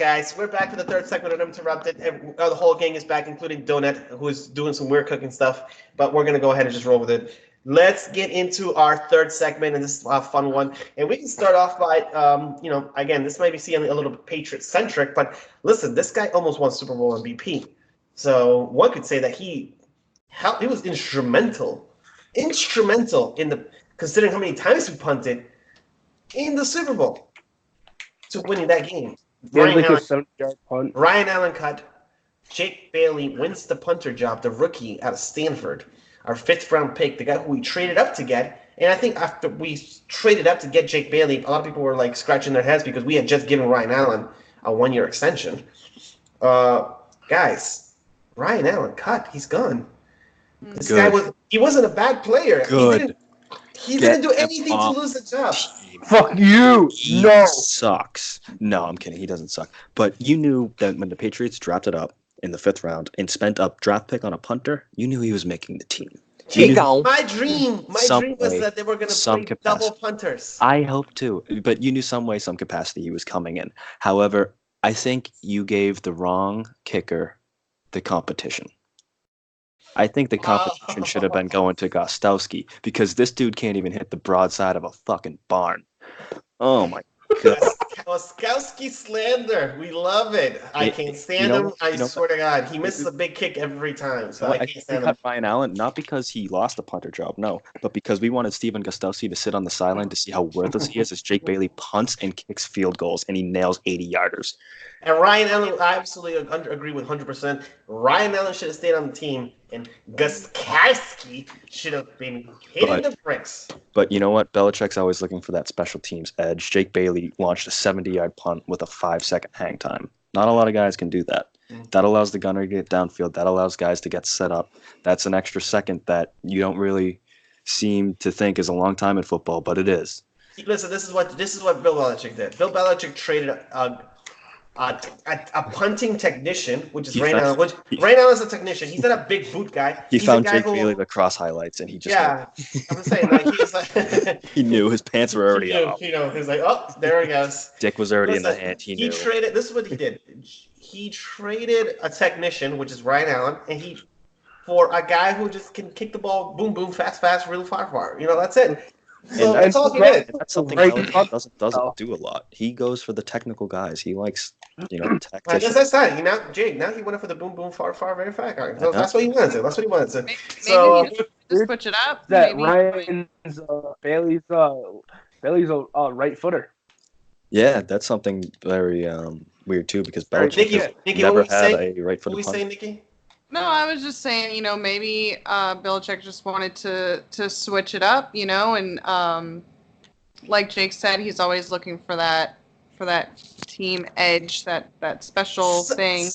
Guys, we're back for the third segment of Uninterrupted. The whole gang is back, including Donut, who is doing some weird cooking stuff. But we're going to go ahead and just roll with it. Let's get into our third segment, and this is a fun one. And we can start off by, again, this might be seeming a little bit Patriot-centric, but listen, this guy almost won Super Bowl MVP. So one could say that he was instrumental in considering how many times he punted in the Super Bowl to winning that game. Ryan Allen cut. Jake Bailey wins the punter job, the rookie out of Stanford, our 5th-round pick, the guy who we traded up to get. And I think after we traded up to get Jake Bailey, a lot of people were like scratching their heads because we had just given Ryan Allen a 1-year extension. Guys, Ryan Allen cut. He's gone. This guy wasn't a bad player. Good. He didn't do anything to lose the job. Fuck you! He sucks. No, I'm kidding. He doesn't suck. But you knew that when the Patriots drafted up in the 5th round and spent a draft pick on a punter, you knew he was making the team. My dream was that they were going to play double punters. I hope too. But you knew some capacity he was coming in. However, I think you gave the wrong kicker the competition. I think the competition should have been going to Gostowski because this dude can't even hit the broadside of a fucking barn. Oh my god. Gostowski slander. We love it. I can't stand him. I swear to God. He misses a big kick every time. So I can't stand him. Ryan Allen, not because he lost the punter job, no, but because we wanted Stephen Gostowski to sit on the sideline to see how worthless he is as Jake Bailey punts and kicks field goals and he nails 80-yarders. And Ryan Allen, I absolutely agree with 100%. Ryan Allen should have stayed on the team, and Gostowski should have been hitting the bricks. But you know what? Belichick's always looking for that special teams edge. Jake Bailey launched a 70-yard punt with a 5-second hang time. Not a lot of guys can do that. That allows the gunner to get downfield. That allows guys to get set up. That's an extra second that you don't really seem to think is a long time in football, but it is. Listen, this is what Bill Belichick did. Bill Belichick traded a punting technician, which is Ryan Allen. Ryan Allen is a technician. He's not a big boot guy. He found Jake Bailey the cross highlights, and he just I'm saying he's like he knew his pants were already up. He was like, oh, there he goes. Dick was already in the hand. He knew. Traded. This is what he did. He traded a technician, which is Ryan Allen, and for a guy who just can kick the ball, boom, boom, fast, real far. That's it. So that's all he did. That's something Belichick doesn't do a lot. He goes for the technical guys. He likes, tech. I guess that's that. Now he went for the boom, boom, far, very fast. So that's what he wanted to. Maybe he just switch it up. That Ryan's Bailey's a right footer. Yeah, that's something very weird too because Belichick never had a right footer. What we say, Nikki? No, I was just saying, maybe Belichick just wanted to switch it up, and like Jake said, he's always looking for that team edge, that special thing.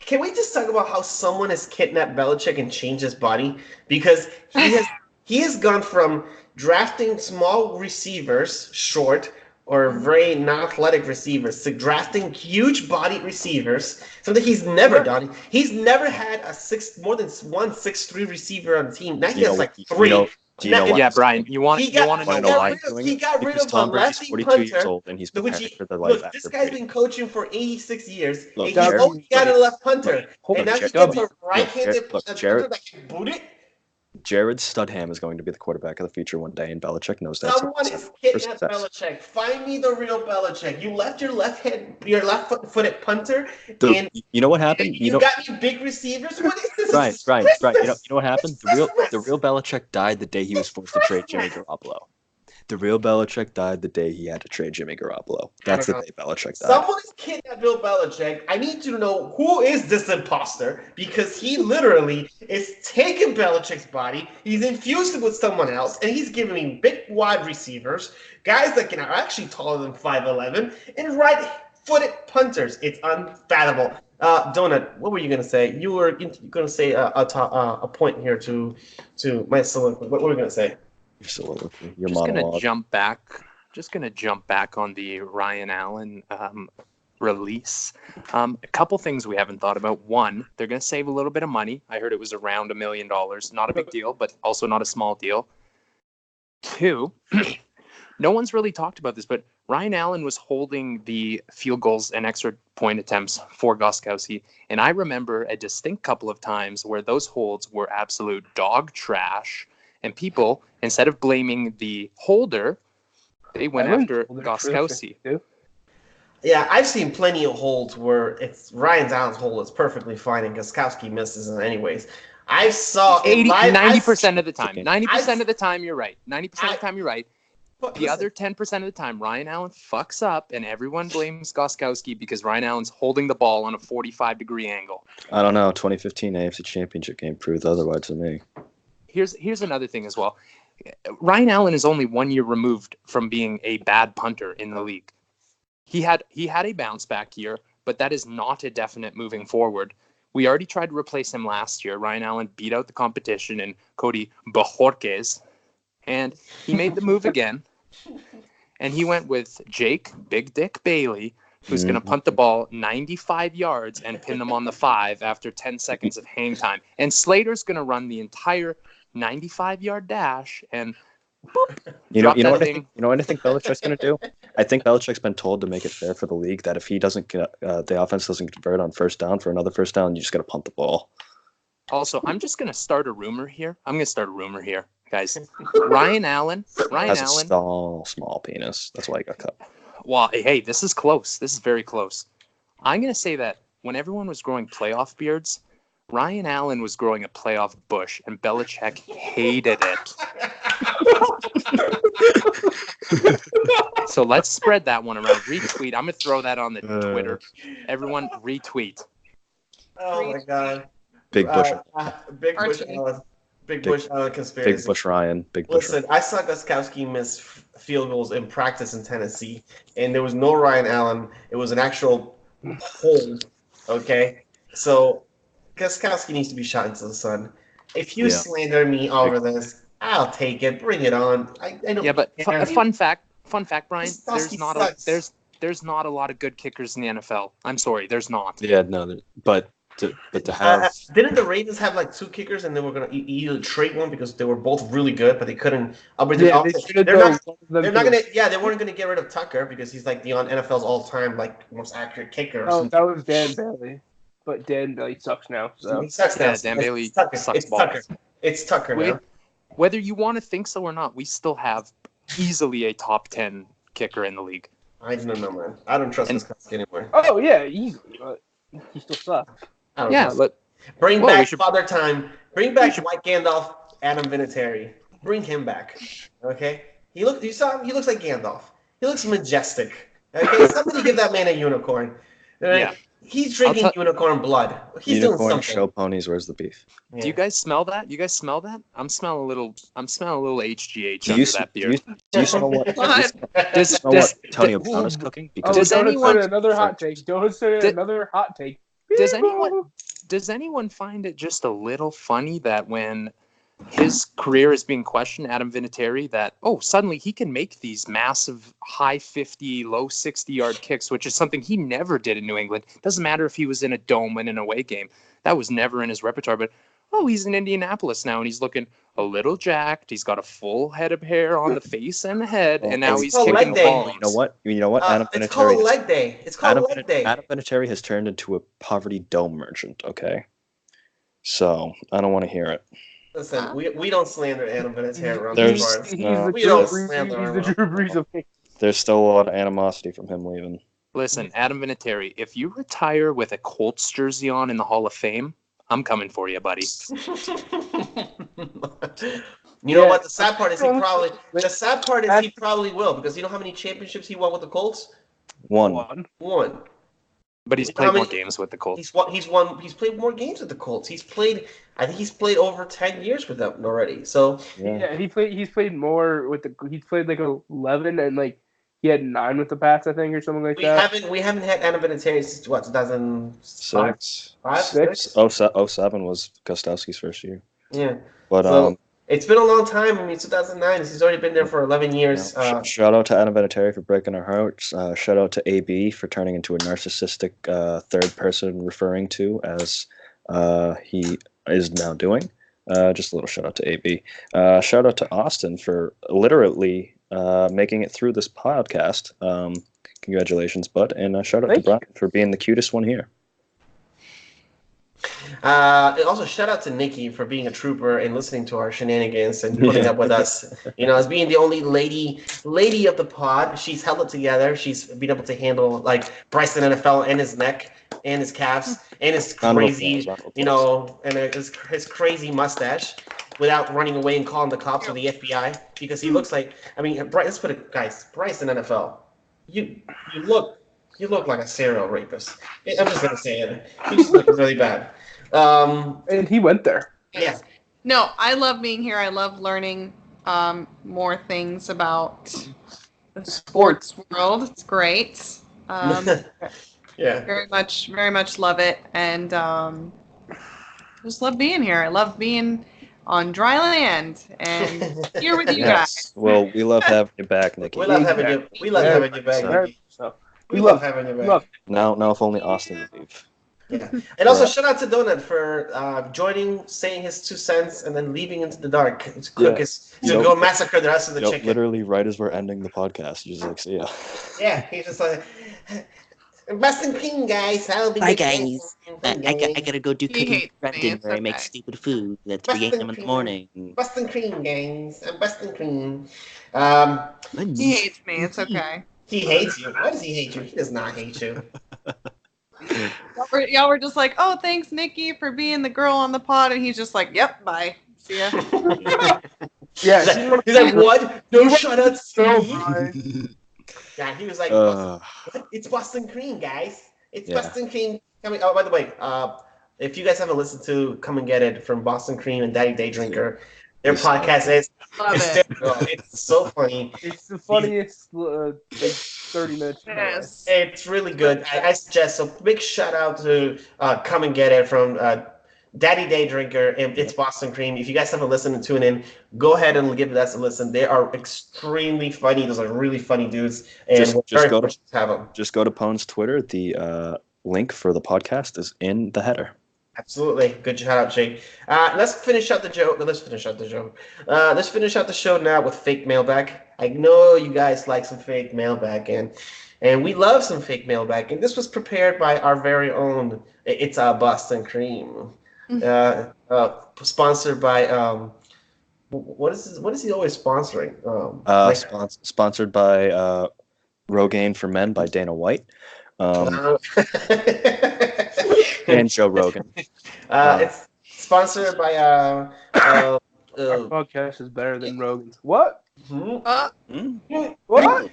Can we just talk about how someone has kidnapped Belichick and changed his body? Because he has gone from drafting small receivers, short or very non-athletic receivers, to drafting huge-bodied receivers, something he's never done. He's never had more than one 6'3" receiver on the team. Now he has like 3. Yeah, Brian, you want to know why? He got rid of a lefty 42 years old, and he's preparing for the life after this guy's been coaching for 86 years, look, and he's only got a left punter. And now he gets a right-handed punter that can boot it. Jared Studham is going to be the quarterback of the future one day, and Belichick knows that. Someone has kidnapped Belichick. Find me the real Belichick. You left your left-footed punter, and you know what happened? You got your big receivers. What is this? Right. You know what happened? The real Belichick died the day he was forced to trade Jimmy Garoppolo. The real Belichick died the day he had to trade Jimmy Garoppolo. That's the day Belichick died. Someone has kidnapped Bill Belichick. I need you to know who is this imposter, because he literally is taking Belichick's body, he's infused it with someone else, and he's giving me big wide receivers, guys that are actually taller than 5'11", and right-footed punters. It's unfathomable. Donut, what were you going to say? You were going to say a point here to my soliloquy. What were you going to say? Your monologue. Just gonna jump back on the Ryan Allen release. A couple things we haven't thought about. One, they're gonna save a little bit of money. I heard it was around $1 million. Not a big deal, but also not a small deal. Two, no one's really talked about this, but Ryan Allen was holding the field goals and extra point attempts for Gostkowski. And I remember a distinct couple of times where those holds were absolute dog trash. And people, instead of blaming the holder, they went after Gostkowski. Yeah, I've seen plenty of holds where it's Ryan Allen's hold is perfectly fine and Gostkowski misses it anyways. I saw 90% of the time. 90% of the time, you're right. 90% of the time, you're right. The other 10% of the time, Ryan Allen fucks up, and everyone blames Gostkowski because Ryan Allen's holding the ball on a 45-degree angle. I don't know. 2015 AFC Championship game proved otherwise to me. Here's another thing as well. Ryan Allen is only 1 year removed from being a bad punter in the league. He had a bounce back year, but that is not a definite moving forward. We already tried to replace him last year. Ryan Allen beat out the competition in Cody Bojorquez, and he made the move again. And he went with Jake Big Dick Bailey, who's going to punt the ball 95 yards and pin them on the 5 after 10 seconds of hang time. And Slater's going to run the entire 95-yard dash and boop, you know what I think Belichick's going to do? I think Belichick's been told to make it fair for the league that if he doesn't get the offense doesn't convert on first down for another first down, you just got to punt the ball. Also, I'm just going to start a rumor here. Guys. Ryan Allen has a small penis. That's why he got cut. Well, hey, this is close. This is very close. I'm going to say that when everyone was growing playoff beards, Ryan Allen was growing a playoff bush, and Belichick hated it. So let's spread that one around. Retweet. I'm going to throw that on the Twitter. Everyone retweet. Oh, my God. Big Bush. Big Bush conspiracy. Big Bush Ryan. Listen, I saw Gostkowski miss field goals in practice in Tennessee, and there was no Ryan Allen. It was an actual hold. Okay? So Gostkowski needs to be shot into the sun. If you slander me over this, I'll take it. Bring it on. I don't. Yeah, but fun fact, Brian. There's not a lot of good kickers in the NFL. I'm sorry, there's not. Yeah, no, but to have didn't the Ravens have like 2 kickers and they were gonna either trade one because they were both really good, but they couldn't. They weren't gonna get rid of Tucker because he's like the NFL's all-time like most accurate kicker. Oh, that was Dan Bailey, but Dan Bailey sucks now. So he sucks now. Yeah, Dan Bailey sucks it's balls. Tucker. It's Tucker now. Whether you want to think so or not, we still have easily a top 10 kicker in the league. I don't know, man. I don't trust Gostkowski anymore. Oh yeah, easily, but he still sucks. Bring back Father Time. Bring back Mike Gandalf, Adam Vinatieri. Bring him back. Okay? You saw him? He looks like Gandalf. He looks majestic. Okay? Somebody give that man a unicorn. Right? Yeah. He's drinking unicorn blood. He's doing something. Show ponies. Where's the beef? Yeah. Do you guys smell that? I'm smelling a little HGH under that beard. Do you smell what? Does Antonio Brown is cooking? Because another hot take. Don't say another hot take. Does anyone find it just a little funny that when his career is being questioned, Adam Vinatieri, that suddenly he can make these massive high 50, low 60-yard kicks, which is something he never did in New England. Doesn't matter if he was in a dome and an away game. That was never in his repertoire. But he's in Indianapolis now and he's looking a little jacked. He's got a full head of hair on the face and the head, and now he's kicking the ball. You know what? Adam it's called leg day. It's called leg day. Adam Vinatieri has turned into a poverty dome merchant. Okay, so I don't want to hear it. Listen, we don't slander Adam Vinatieri around these parts. He's the Drew Brees of me. There's still a lot of animosity from him leaving. Listen, Adam Vinatieri, if you retire with a Colts jersey on in the Hall of Fame, I'm coming for you, buddy. You know what? The sad part is he probably will, because you know how many championships he won with the Colts? One. But he's played more games with the Colts. He's played more games with the Colts. I think he's played over 10 years with them already. So he's played more with he's played like 11 and like he had 9 with the Pats, I think, or something like that. We haven't had Adam Vinatieri since 2006. 07 was Gostkowski's first year. Yeah. But it's been a long time. I mean, 2009. He's already been there for 11 years. Shout out to Adam Vinatieri for breaking our hearts. Shout out to AB for turning into a narcissistic third person referring to as he is now doing. Just a little shout out to AB. Shout out to Austin for literally making it through this podcast. Congratulations, bud, and shout out to Brian for being the cutest one here. And also, shout out to Nikki for being a trooper and listening to our shenanigans and putting up with us. As being the only lady of the pod, she's held it together. She's been able to handle like Bryson NFL and his neck and his calves and his crazy, and his crazy mustache without running away and calling the cops or the FBI because he looks like. I mean, let's put it, guys. Bryson NFL, you look like a serial rapist. I'm just gonna say it. You just look really bad. And he went there. Yeah. No, I love being here. I love learning more things about the sports world. It's great. Yeah. Very much love it, and just love being here. I love being on dry land and here with you guys. Well, we love having you back, Nikki. We love having you. We love having you back, Nikki. We love having you back. Now, if only Austin would leave. Yeah, and also shout out to Donut for joining, saying his 2 cents, and then leaving into the dark to cook go massacre the rest of the chicken. Literally, right as we're ending the podcast, he's just like, see ya. Yeah, he's just like, Boston Cream, guys. I'll be bye, guys. I gotta go do cooking prepping where I make stupid food at 3 a.m. in the morning. Boston Cream, guys. I'm Boston Cream. He hates me. It's okay. He hates you. Why does he hate you? He does not hate you. Y'all were just like, oh, thanks, Nikki, for being the girl on the pod, and he's just like, yep, bye, see ya. Yeah, he's like, what? No, shut up, Steve. Yeah, he was like, what? It's Boston Cream, guys. It's Boston Cream. Oh, by the way, if you guys haven't listened to Come and Get It from Boston Cream and Daddy Day Drinker, their podcast is hysterical. It's so funny. It's the funniest 30 minutes. Yes. It's really good. I suggest, so big shout out to Come and Get It from Daddy Day Drinker and It's Boston Cream. If you guys haven't listened and tune in, go ahead and give that a listen. They are extremely funny. Those are really funny dudes. And just go to Pone's Twitter. The link for the podcast is in the header. Absolutely. Good shout out, Jake. Let's finish out the joke. Let's finish out the show now with fake mailbag. I know you guys like some fake mailbag, and we love some fake mailbag. And this was prepared by our very own It's Boston Cream. Sponsored by what is he always sponsoring? Sponsored by Rogaine for Men by Dana White. And Joe Rogan. It's sponsored by our podcast is better than Rogan's. What? What?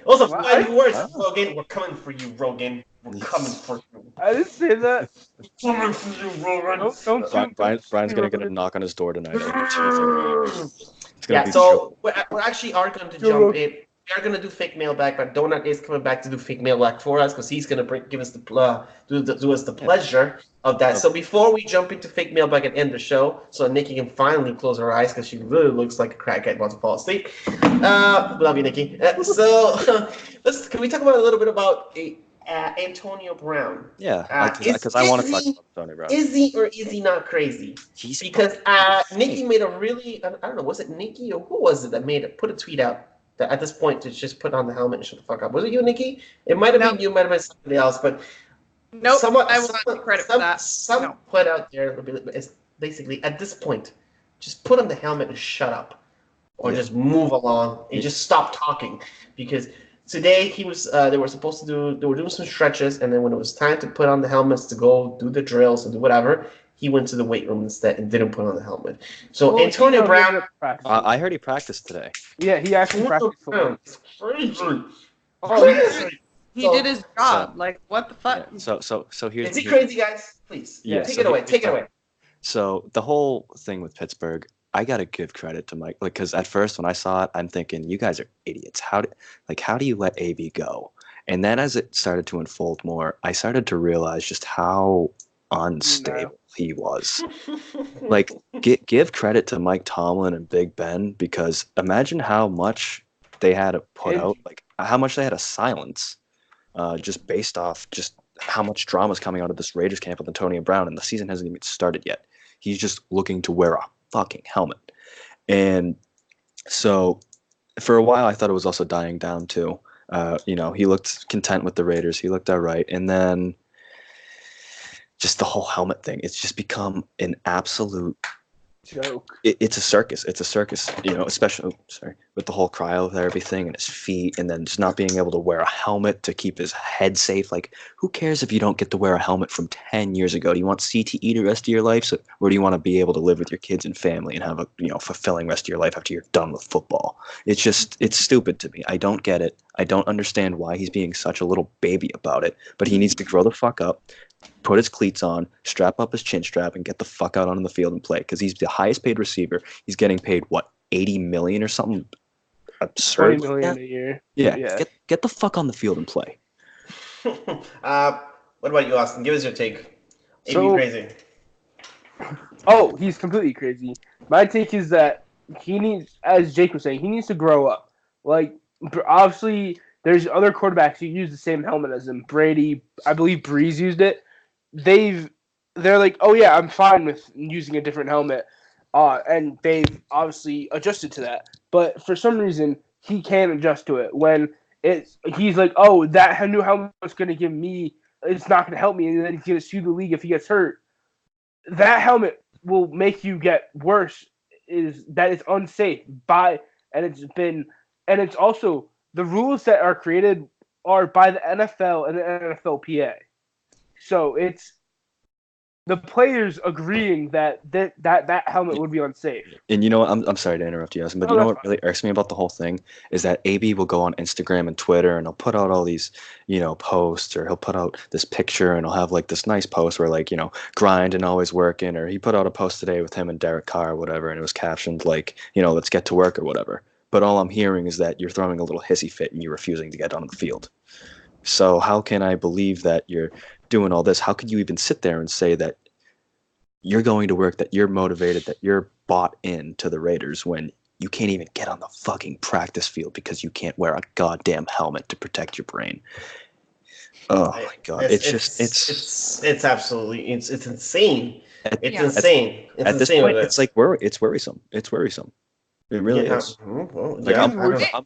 Also, 5 words, Rogan. We're coming for you, Rogan. We're coming for you. I didn't say that. Coming for you, Rogan. Brian's gonna get a knock on his door tonight. So we're actually going to jump in. We are going to do fake mailbag, but Donut is coming back to do fake mailbag for us because he's going to give us do us the pleasure of that. So before we jump into fake mailbag and end the show, so Nikki can finally close her eyes because she really looks like a crackhead about to fall asleep. Love you, Nikki. Can we talk about a little bit about Antonio Brown? Yeah, because I want to talk about Antonio Brown. Is he or is he not crazy? Because Nikki made a really, I don't know, was it Nikki or who was it that put a tweet out that at this point to just put on the helmet and shut the fuck up? Was it you, Nikki? It might have been you, might have been somebody else, but nope, I will not take credit for that. Someone put out there is basically at this point, just put on the helmet and shut up, or just move along and just stop talking. Because today they were doing some stretches, and then when it was time to put on the helmets to go do the drills and do whatever, he went to the weight room instead and didn't put on the helmet. So Antonio Brown, I heard he practiced today. Yeah, he actually practiced for it's crazy. He did his job. Like, what the fuck? So here's. Is he crazy, guys? Please, take it away. Take it away. So the whole thing with Pittsburgh, I gotta give credit to Mike, because at first when I saw it, I'm thinking, you guys are idiots. How do you let AB go? And then as it started to unfold more, I started to realize just how unstable he was. Like, give credit to Mike Tomlin and Big Ben, because imagine how much they had to put out, like how much they had to silence, just based off just how much drama is coming out of this Raiders camp with Antonio Brown, and the season hasn't even started yet. He's just looking to wear a fucking helmet. And so for a while, I thought it was also dying down too. He looked content with the Raiders. He looked all right, and then just the whole helmet thing. It's just become an absolute Joke. It's a circus. It's a circus, especially with the whole cryotherapy thing and his feet, and then just not being able to wear a helmet to keep his head safe. Like, who cares if you don't get to wear a helmet from 10 years ago? Do you want CTE the rest of your life, or do you want to be able to live with your kids and family and have a fulfilling rest of your life after you're done with football? It's stupid to me. I don't get it. I don't understand why he's being such a little baby about it. But he needs to grow the fuck up, put his cleats on, strap up his chin strap, and get the fuck out on the field and play. Because he's the highest paid receiver. He's getting paid what, $80 million or something absurd? $20 million a year. Yeah. Get the fuck on the field and play. What about you, Austin? Give us your take. So, crazy. Oh, he's completely crazy. My take is that he needs, as Jake was saying, he needs to grow up. Like, obviously, there's other quarterbacks who use the same helmet as him. Brady, I believe Breeze used it. They're like, oh yeah, I'm fine with using a different helmet, and they've obviously adjusted to that. But for some reason, he can't adjust to it. When he's like, oh, that new helmet's going to give me, it's not going to help me, and then he's going to sue the league if he gets hurt. That helmet will make you get worse. It's unsafe and it's also the rules that are created are by the NFL and the NFLPA. So it's the players agreeing that helmet would be unsafe. And I'm sorry to interrupt you, Austin, but what really irks me about the whole thing is that AB will go on Instagram and Twitter and he'll put out all these, posts, or he'll put out this picture and he'll have like this nice post where like, grind and always working, or he put out a post today with him and Derek Carr or whatever, and it was captioned like, let's get to work or whatever. But all I'm hearing is that you're throwing a little hissy fit and you're refusing to get on the field. So how can I believe that you're doing all this? How could you even sit there and say that you're going to work, that you're motivated, that you're bought into the Raiders when you can't even get on the fucking practice field because you can't wear a goddamn helmet to protect your brain? Oh my God. It's absolutely insane. It's insane. At this point, it's like it's worrisome. It's worrisome. It really is. Well, like,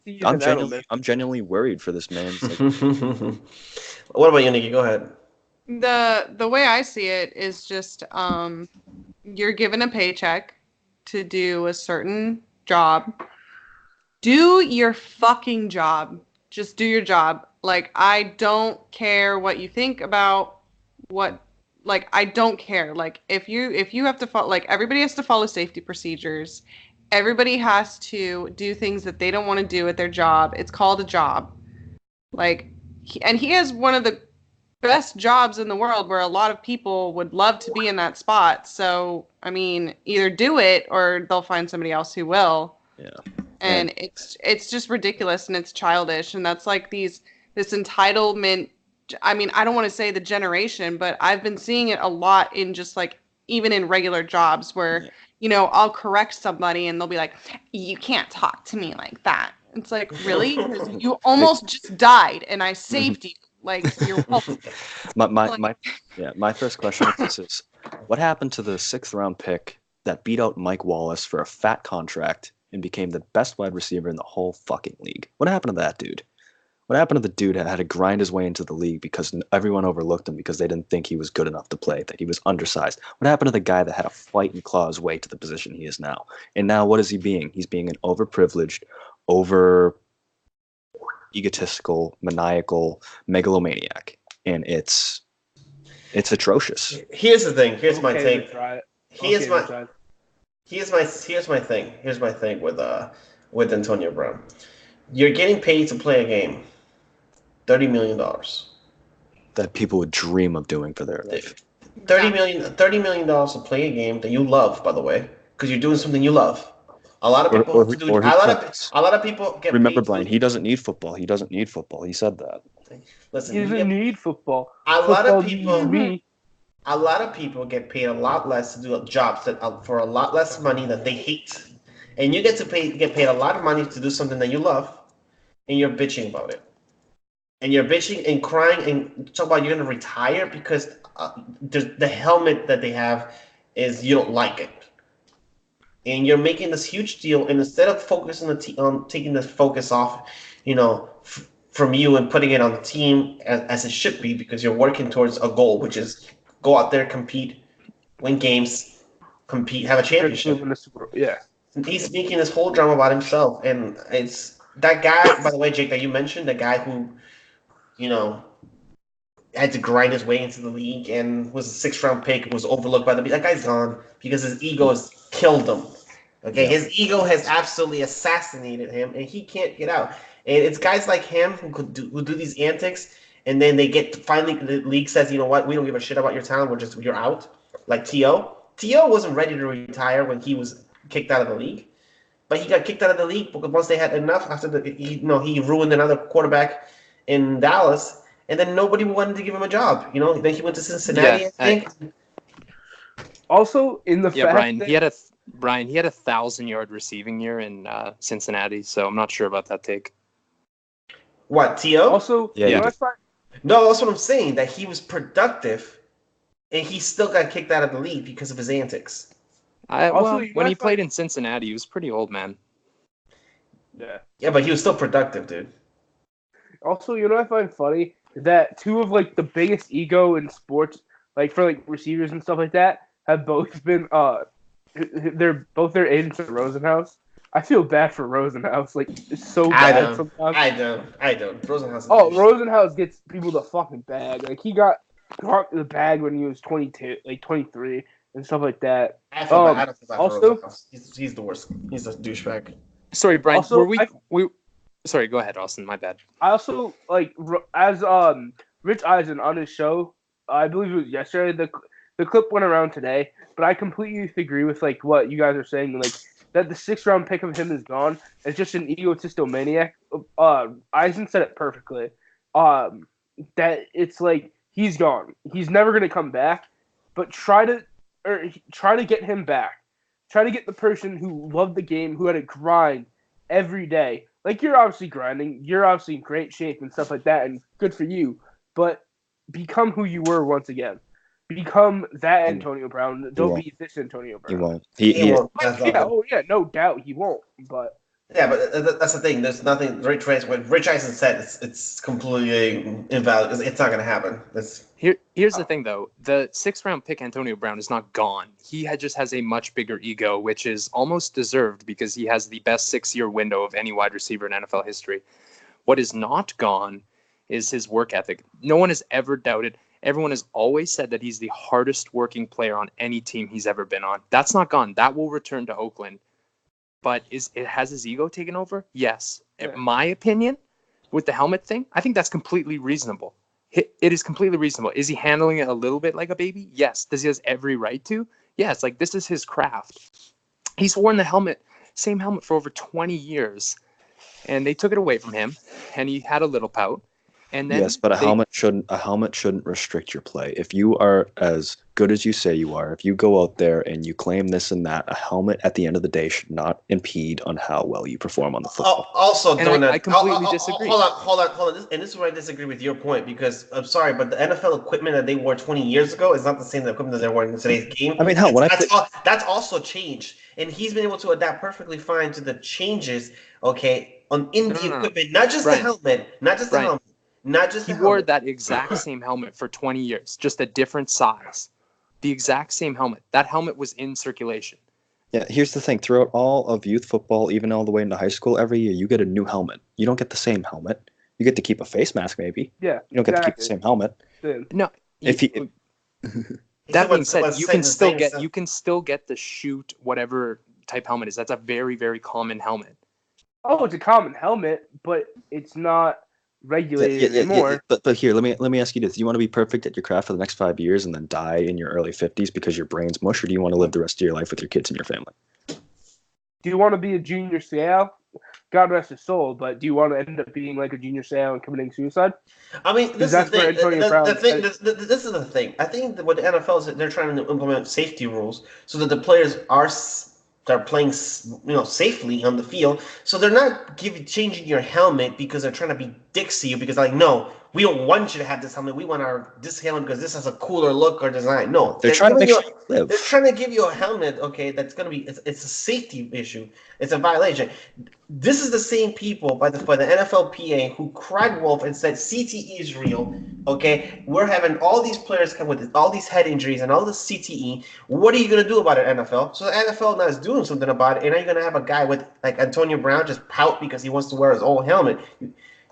yeah. I'm genuinely worried for this man. What about you, Nikki? Go ahead. The way I see it is just you're given a paycheck to do a certain job. Do your fucking job. Just do your job. Like, I don't care what you think about I don't care. Like, if you have to follow, like, everybody has to follow safety procedures. Everybody has to do things that they don't want to do at their job. It's called a job. Like, he has one of the best jobs in the world where a lot of people would love to be in that spot. So, I mean, either do it or they'll find somebody else who will. Yeah. And it's just ridiculous and it's childish. And that's like this entitlement. I mean, I don't want to say the generation, but I've been seeing it a lot in just like, even in regular jobs where, I'll correct somebody and they'll be like, you can't talk to me like that. It's like, really? Because you almost just died and I saved you. Like, you're welcome. My first question is what happened to the 6th round pick that beat out Mike Wallace for a fat contract and became the best wide receiver in the whole fucking league? What happened to that dude? What happened to the dude that had to grind his way into the league because everyone overlooked him because they didn't think he was good enough to play, that he was undersized? What happened to the guy that had to fight and claw his way to the position he is now? And now what is he being? He's being an overprivileged, egotistical, maniacal megalomaniac. And it's atrocious. Here's the thing. Here's my take. Here's my thing with Antonio Brown. You're getting paid to play a game. $30 million. That people would dream of doing for their life. $30 million to play a game that you love, by the way, because you're doing something you love. A lot of people a lot of people get Remember, Brian, he doesn't need football. He doesn't need football. He said that. Listen, he doesn't need football. A lot of people get paid a lot less to do jobs for a lot less money that they hate. And you get paid a lot of money to do something that you love, and you're bitching about it. And you're bitching and crying and talk about you're going to retire because the helmet that they have is you don't like it. and you're making this huge deal, and instead of focusing on taking the focus off, from you and putting it on the team as it should be, because you're working towards a goal, which is go out there, compete, win games, compete, have a championship. Yeah. He's making this whole drama about himself, and it's that guy. By the way, Jake, that you mentioned, the guy who, you know, had to grind his way into the league and was a sixth-round pick, was overlooked by the league. That guy's gone because his ego has killed him. Okay, his ego has absolutely assassinated him, and he can't get out. And it's guys like him who do these antics, and then they get finally the league says, you know what, we don't give a shit about your talent. You're out. Like T.O. T.O. wasn't ready to retire when he was kicked out of the league, but he got kicked out of the league because once they had enough after he ruined another quarterback in Dallas, and then nobody wanted to give him a job. Then he went to Cincinnati. Yeah, I think. Also, in the fact Brian, that he had a 1,000-yard receiving year in Cincinnati, so I'm not sure about that take. What, T.O.? Also, Yeah, no, that's what I'm saying. That he was productive, and he still got kicked out of the league because of his antics. When he played in Cincinnati, he was pretty old, man. Yeah, but he was still productive, dude. Also, I find funny that two of like the biggest ego in sports, like for like receivers and stuff like that, have both been their agents at Rosenhaus. I feel bad for Rosenhaus. Like, it's so bad sometimes. I don't. Rosenhaus. Rosenhaus gets people the fucking bag. Like, he got the bag when he was 22, like 23, and stuff like that. I feel bad for also, Rosenhaus. He's the worst. He's a douchebag. Sorry, Brian. Also, Sorry, go ahead, Austin. My bad. I also like as Rich Eisen on his show. I believe it was yesterday. The clip went around today, but I completely agree with like what you guys are saying. Like that the 6th-round pick of him is gone. It's just an egotistical maniac. Eisen said it perfectly. That it's like he's gone. He's never gonna come back. But try to get him back. Try to get the person who loved the game, who had to grind every day. Like, you're obviously grinding. You're obviously in great shape and stuff like that, and good for you. But become who you were once again. Become that Antonio Brown. Don't be this Antonio Brown. He won't. He won't. No doubt he won't. But yeah, but that's the thing. There's nothing. What Rich Eisen said, it's completely invalid. It's not going to happen. Here's the thing, though. The 6th-round pick, Antonio Brown, is not gone. He just has a much bigger ego, which is almost deserved because he has the best 6-year window of any wide receiver in NFL history. What is not gone is his work ethic. No one has ever doubted. Everyone has always said that he's the hardest working player on any team he's ever been on. That's not gone. That will return to Oakland. But has his ego taken over? Yes. In my opinion, with the helmet thing, I think that's completely reasonable. It is completely reasonable. Is he handling it a little bit like a baby? Yes. Does he have every right to? Yes. Like, this is his craft. He's worn the same helmet for over 20 years, and they took it away from him, and he had a little pout. And then yes, but a helmet shouldn't restrict your play. If you are as good as you say you are, if you go out there and you claim this and that, a helmet at the end of the day should not impede on how well you perform on the football. Also, I completely disagree. Hold on. And this is where I disagree with your point, because I'm sorry, but the NFL equipment that they wore 20 years ago is not the same equipment that they're wearing in today's game. I mean, that's also changed, and he's been able to adapt perfectly fine to the changes. Okay, in the equipment, not just the helmet, He wore that exact same helmet for 20 years, just a different size. The exact same helmet. That helmet was in circulation. Yeah, here's the thing. Throughout all of youth football, even all the way into high school, every year you get a new helmet. You don't get the same helmet. You get to keep a face mask, maybe. Yeah, you don't get to keep the same helmet. No. That being said, you can still get the shoot whatever type helmet is. That's a very, very common helmet. Oh, it's a common helmet, but it's not regulated anymore. But here, let me ask you this: do you want to be perfect at your craft for the next 5 years and then die in your early 50s because your brain's mush, or do you want to live the rest of your life with your kids and your family? Do you want to be a junior Seau? God rest his soul, but do you want to end up being like a junior Seau and committing suicide? I mean, this is the thing. I think that what the NFL is, they're trying to implement safety rules so that the players are playing, safely on the field. So they're not changing your helmet because they're trying to be dicks to you. Because no, we don't want you to have this helmet. We want this helmet because this has a cooler look or design. No, They're trying to make sure you live. They're trying to give you a helmet, okay, that's gonna be it's a safety issue. It's a violation. This is the same people by the NFLPA who cried wolf and said CTE is real. Okay, we're having all these players come with all these head injuries and all this CTE. What are you gonna do about it, NFL? So the NFL now is doing something about it, and now you're gonna have a guy with like Antonio Brown just pout because he wants to wear his old helmet.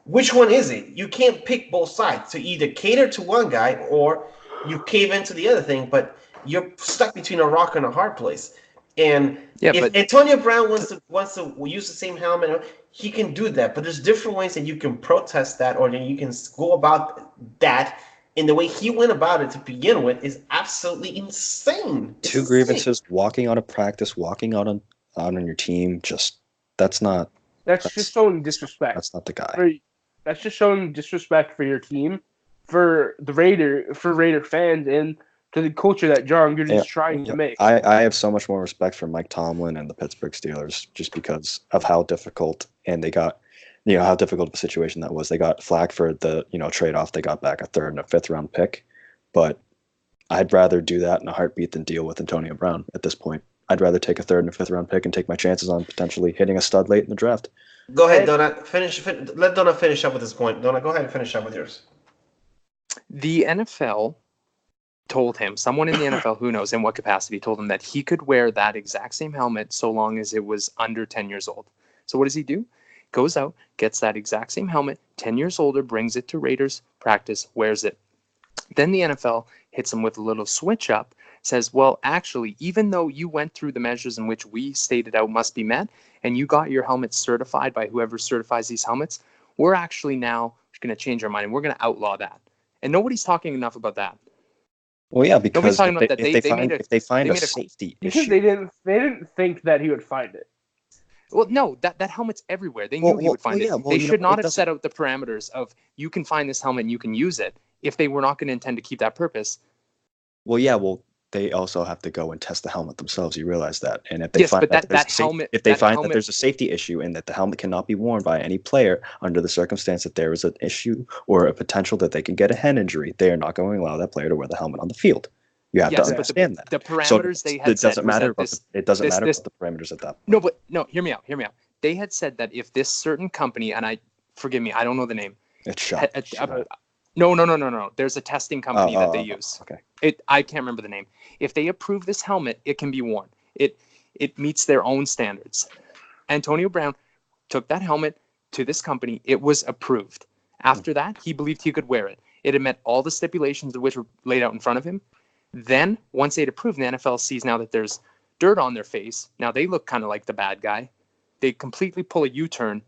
Which one is it? You can't pick both sides. To either cater to one guy or you cave into the other thing, but you're stuck between a rock and a hard place. And if Antonio Brown wants to use the same helmet, he can do that. But there's different ways that you can protest that, or that you can go about that. And the way he went about it to begin with is absolutely insane. It's Two grievances: walking out of practice, walking out on your team. That's just showing disrespect. That's not the guy. That's just showing disrespect for your team, for Raider fans, and to the culture that John Gruden is trying to make. I have so much more respect for Mike Tomlin and the Pittsburgh Steelers just because of how difficult how difficult of a situation that was. They got flack for the trade off. They got back a 3rd and a 5th round pick, but I'd rather do that in a heartbeat than deal with Antonio Brown at this point. I'd rather take a 3rd and a 5th round pick and take my chances on potentially hitting a stud late in the draft. Go ahead, Donut. Let Donut finish up with this point. Donut, go ahead and finish up with yours. The NFL told him, someone in the NFL, who knows in what capacity, told him that he could wear that exact same helmet so long as it was under 10 years old. So what does he do? Goes out, gets that exact same helmet, 10 years older, brings it to Raiders practice, wears it. Then the NFL hits him with a little switch up, says, well, actually, even though you went through the measures in which we stated out must be met, and you got your helmet certified by whoever certifies these helmets, we're actually now going to change our mind, and we're going to outlaw that. And nobody's talking enough about that. Well, yeah, because if they find a safety because issue. they didn't think that he would find it. Well, no, that helmet's everywhere. They knew he would find it. They should not have set out the parameters of you can find this helmet and you can use it if they were not going to intend to keep that purpose. Well, they also have to go and test the helmet themselves. You realize that, and if they find that there's a safety issue and that the helmet cannot be worn by any player under the circumstance that there is an issue or a potential that they can get a head injury, they are not going to allow that player to wear the helmet on the field. You have to understand that. The parameters they had said it doesn't matter about the parameters at that point. No, hear me out. They had said that if this certain company, and forgive me, I don't know the name. It's shot. No. There's a testing company that they use. Okay. I can't remember the name. If they approve this helmet, it can be worn. It meets their own standards. Antonio Brown took that helmet to this company. It was approved. After that, he believed he could wear it. It had met all the stipulations of which were laid out in front of him. Then, once they'd approved, the NFL sees now that there's dirt on their face. Now they look kind of like the bad guy. They completely pull a U-turn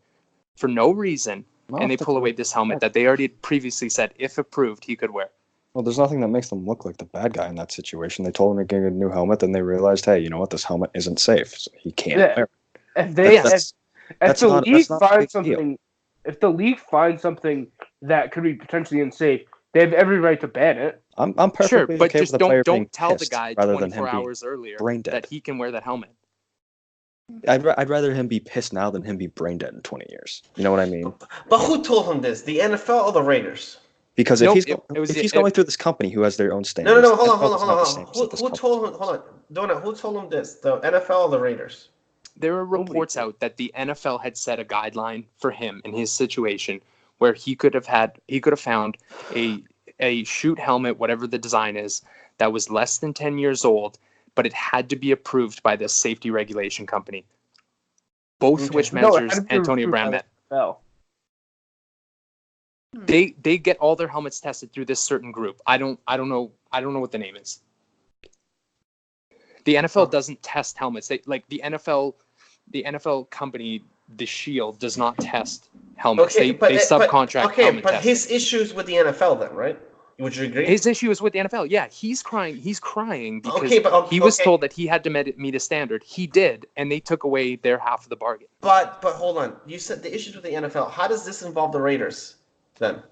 for no reason, and they pull away this helmet that they already previously said, if approved, he could wear. Well, there's nothing that makes them look like the bad guy in that situation. They told him to get a new helmet, then they realized, hey, you know what, this helmet isn't safe, so he can't wear it. If the league finds something that could be potentially unsafe, they have every right to ban it. I'm perfectly sure, but okay just with the player being don't tell the pissed guy rather than 24 him hours earlier brain dead. that he can wear that helmet. I'd rather him be pissed now than him be brain dead in 20 years. You know what I mean? But who told him this? The NFL or the Raiders? Because if he's going through this company who has their own standards. No. Hold on. Who told him? Hold on, Donut. Who told him this? The NFL or the Raiders? There are reports out that the NFL had set a guideline for him in his situation where he could have found a shoot helmet, whatever the design is, that was less than 10 years old, but it had to be approved by the safety regulation company. Both which measures Antonio Brown met. They get all their helmets tested through this certain group. I don't know what the name is. The NFL doesn't test helmets. The NFL company, the Shield, does not test helmets. They subcontract helmet testing. His issues with the NFL then, right? Would you agree? His issue is with the NFL. Yeah, he's crying because he was told that he had to meet a standard. He did, and they took away their half of the bargain. But hold on. You said the issues with the NFL. How does this involve the Raiders then?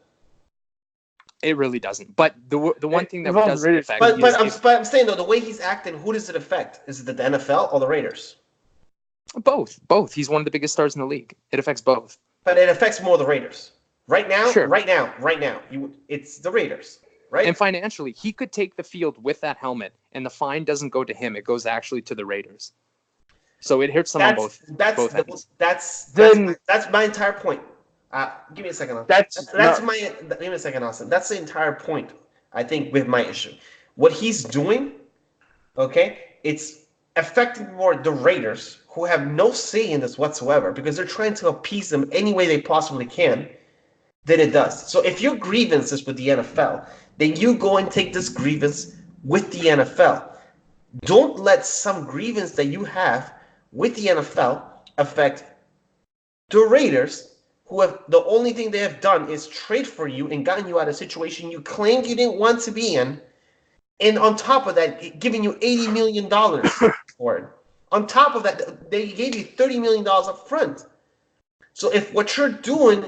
It really doesn't. But the one thing that does affect. But I'm saying though, the way he's acting, who does it affect? Is it the NFL or the Raiders? Both. He's one of the biggest stars in the league. It affects both. But it affects more the Raiders Right now, Sure. right now, it's the Raiders, right? And financially, he could take the field with that helmet, and the fine doesn't go to him; it goes actually to the Raiders. So it hurts them on both ends. That's my entire point. Give me a second. Give me a second, Austin. That's the entire point. I think with my issue, what he's doing, okay, it's affecting more the Raiders, who have no say in this whatsoever, because they're trying to appease them any way they possibly can, than it does. So if your grievance is with the NFL, then you go and take this grievance with the NFL. Don't let some grievance that you have with the NFL affect the Raiders, who have the only thing they have done is trade for you and gotten you out of a situation you claimed you didn't want to be in, and on top of that, giving you $80 million for it. On top of that, they gave you $30 million up front. So if what you're doing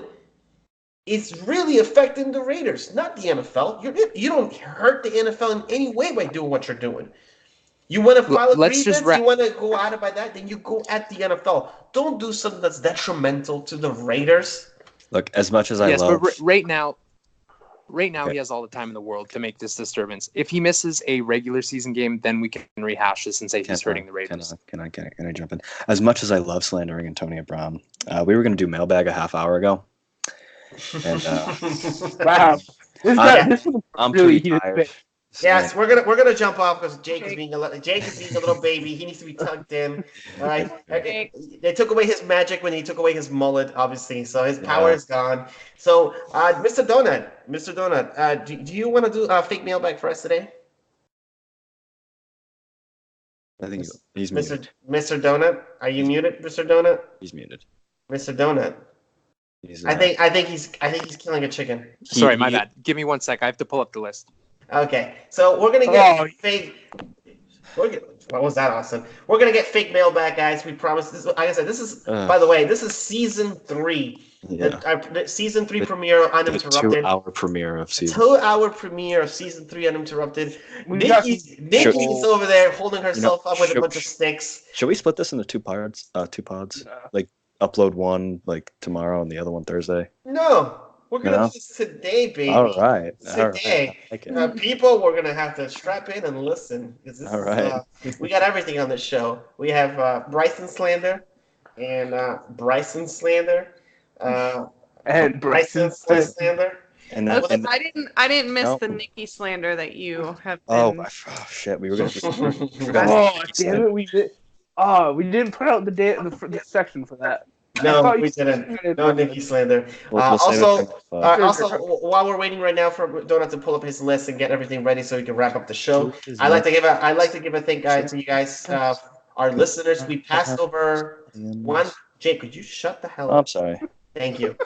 is really affecting the Raiders, not the NFL, you don't hurt the NFL in any way by doing what you're doing. You want to file a grievance, you want to go at it by that, then you go at the NFL. Don't do something that's detrimental to the Raiders. Look, as much as I love... But right now, he has all the time in the world to make this disturbance. If he misses a regular season game, then we can rehash this and say he's hurting the Raiders. Can I jump in? As much as I love slandering Antonio Brown, we were going to do mailbag a half hour ago. And wow, I'm really tired. Yes, we're gonna jump off because Jake is being a little baby. He needs to be tucked in. All right, they took away his magic when he took away his mullet, obviously. So his power is gone. So, Mr. Donut, do you want to do a fake mailbag for us today? I think he's muted. Mr. Donut, are you muted, Mr. Donut? He's muted. Mr. Donut. I think he's killing a chicken. Sorry, my bad. Give me 1 sec. I have to pull up the list. Okay, so we're gonna get fake. What was that, Austin? We're gonna get fake mailbag, guys. We promise. This, like I said, this is. By the way, this is season 3. The season 3 premiere uninterrupted. 2-hour premiere of season. 2-hour premiere of season 3 uninterrupted. Nikki's over there holding herself up with a bunch of sticks. Should we split this into 2 pods? Like upload one like tomorrow and the other one Thursday. No. We're going to do this today, baby. All right. Today. People, we're going to have to strap in and listen. All right. We got everything on this show. We have Bryson Slander and Bryson Slander. And Bryson Slander. And I didn't miss the Nikki slander that you have been... Oh shit. We were going to... Oh, damn it. We didn't put out the section for that. No, we didn't. No Nikki slander. Also, while we're waiting right now for Donut to pull up his list and get everything ready so we can wrap up the show, I'd like to give a thank to you guys, our listeners. We passed over one. Jake, could you shut the hell up? I'm sorry. Thank you.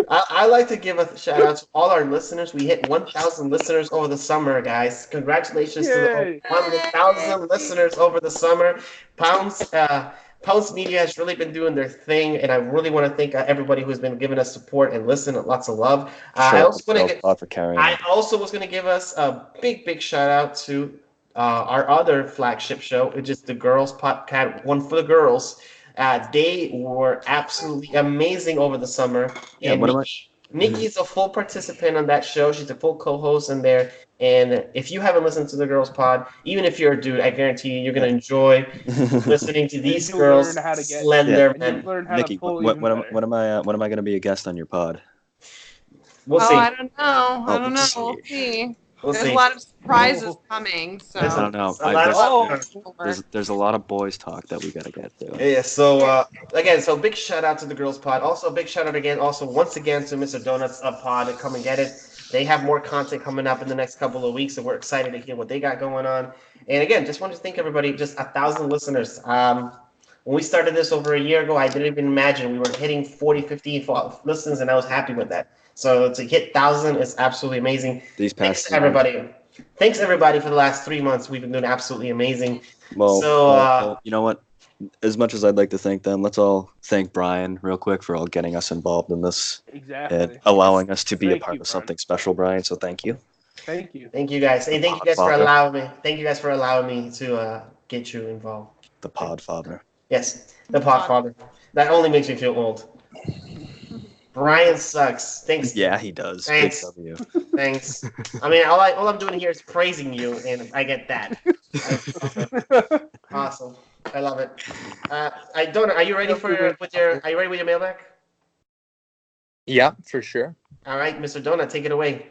I'd like to give a shout out to all our listeners. We hit 1,000 listeners over the summer, guys. Congratulations to the 1,000 listeners over the summer. Pounds Media has really been doing their thing, and I really want to thank everybody who's been giving us support and listening. Lots of love. I also was going to give us a big shout out to our other flagship show, which is the Girls Podcast, One for the Girls. They were absolutely amazing over the summer. Yeah, Nikki's a full participant on that show. She's a full co-host in there. And if you haven't listened to the Girls Pod, even if you're a dude, I guarantee you're going to enjoy listening to these girls slender men. Nikki, when am I going to be a guest on your pod? We'll see. I don't know. We'll see. There's a lot of surprises coming. So I don't know. There's a lot of boys talk that we got to get to. Yeah. So so big shout out to the Girls Pod. Also, a big shout out once again to Mr. Donuts Pod. Come and get it. They have more content coming up in the next couple of weeks, and we're excited to hear what they got going on. And again, just wanted to thank everybody. Just 1,000 listeners. When we started this over a year ago, I didn't even imagine we were hitting 40, 50 listens, and I was happy with that. So to hit 1,000 is absolutely amazing. Thanks everybody for the last 3 months. We've been doing absolutely amazing. Well, you know what? As much as I'd like to thank them, let's all thank Brian real quick for all getting us involved in this and allowing us to be a part of something special, Brian. So thank you. Thank you. Thank you guys. And thank you guys for allowing me. Thank you guys for allowing me to get you involved. The Pod Father. Yes, the Pod Father. That only makes me feel old. Brian sucks. Thanks. Yeah, he does. Thanks. Good W. Thanks. I mean, all I'm doing here is praising you, and I get that. Awesome. I love it. I don't. Are you ready Are you ready with your mailbag? Yeah, for sure. All right, Mr. Donut, take it away.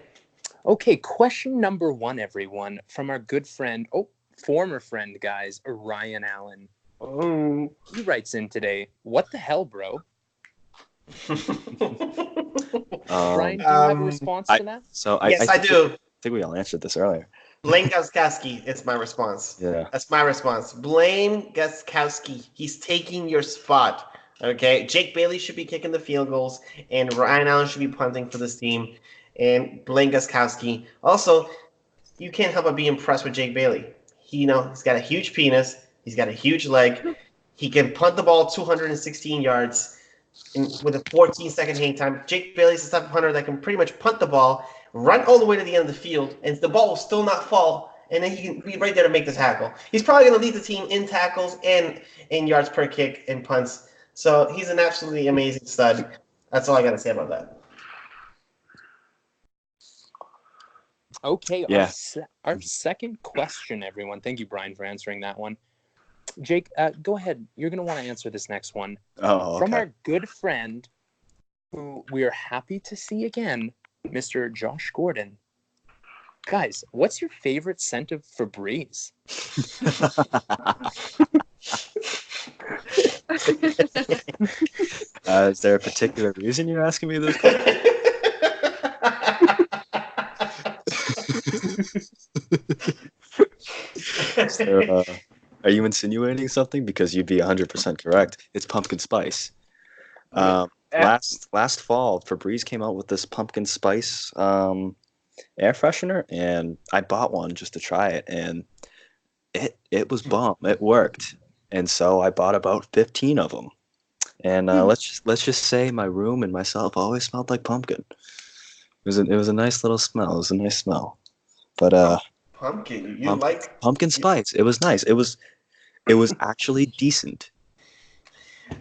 Okay, question number 1, everyone, from our good friend, former friend, guys, Ryan Allen. Oh. He writes in today, what the hell, bro? Brian, do you have a response to that? Yes, I do. I think we all answered this earlier. Blame Gostkowski. It's my response. Yeah. That's my response. Blame Gostkowski. He's taking your spot. Okay. Jake Bailey should be kicking the field goals, and Ryan Allen should be punting for this team. And blame Gostkowski. Also, you can't help but be impressed with Jake Bailey. He's got a huge penis. He's got a huge leg. He can punt the ball 216 yards with a 14-second hang time. Jake Bailey's the type of punter that can pretty much punt the ball, run all the way to the end of the field, and the ball will still not fall, and then he can be right there to make the tackle. He's probably going to lead the team in tackles and in yards per kick and punts. So he's an absolutely amazing stud. That's all I got to say about that. Okay, Yeah. our second question, everyone. Thank you, Brian, for answering that one. Jake, go ahead. You're going to want to answer this next one. Oh, okay. From our good friend, who we are happy to see again, Mr. Josh Gordon. Guys, what's your favorite scent of Febreze? Is there a particular reason you're asking me this question? So, are you insinuating something? Because you'd be 100% correct. It's pumpkin spice. Last fall, Febreze came out with this pumpkin spice air freshener, and I bought one just to try it, and it was bomb. It worked, and so I bought about 15 of them. And let's just say my room and myself always smelled like pumpkin. It was a nice little smell. It was a nice smell, but pumpkin. You like pumpkin spice? It was nice. It was actually decent.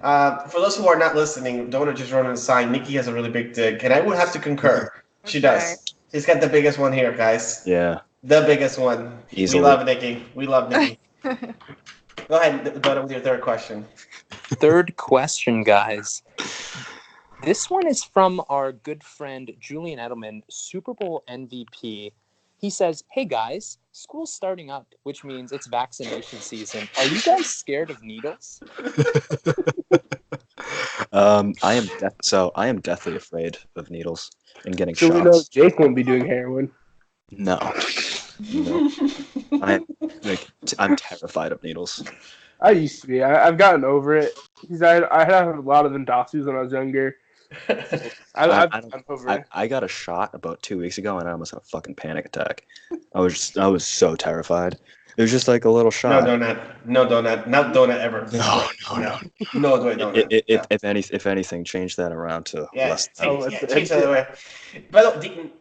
For those who are not listening, Donut just wrote on the sign. Nikki has a really big dick, and I would have to concur. She does. She's got the biggest one here, guys. Yeah. The biggest one. Easily. We love Nikki. We love Nikki. Go ahead, Donut, with your third question. Third question, guys. This one is from our good friend Julian Edelman, Super Bowl MVP. He says, hey guys, school's starting up, which means it's vaccination season. Are you guys scared of needles? I am deathly afraid of needles and getting shots. So we know Jake won't be doing heroin. No. I'm terrified of needles. I used to be. I've gotten over it. Because I had a lot of endoscopies when I was younger. I'm over it. I got a shot about 2 weeks ago, and I almost had a fucking panic attack. I was so terrified. It was just like a little shot. No donut, not donut ever. No. Donut. If anything, change that around to less. Change that away. By the way,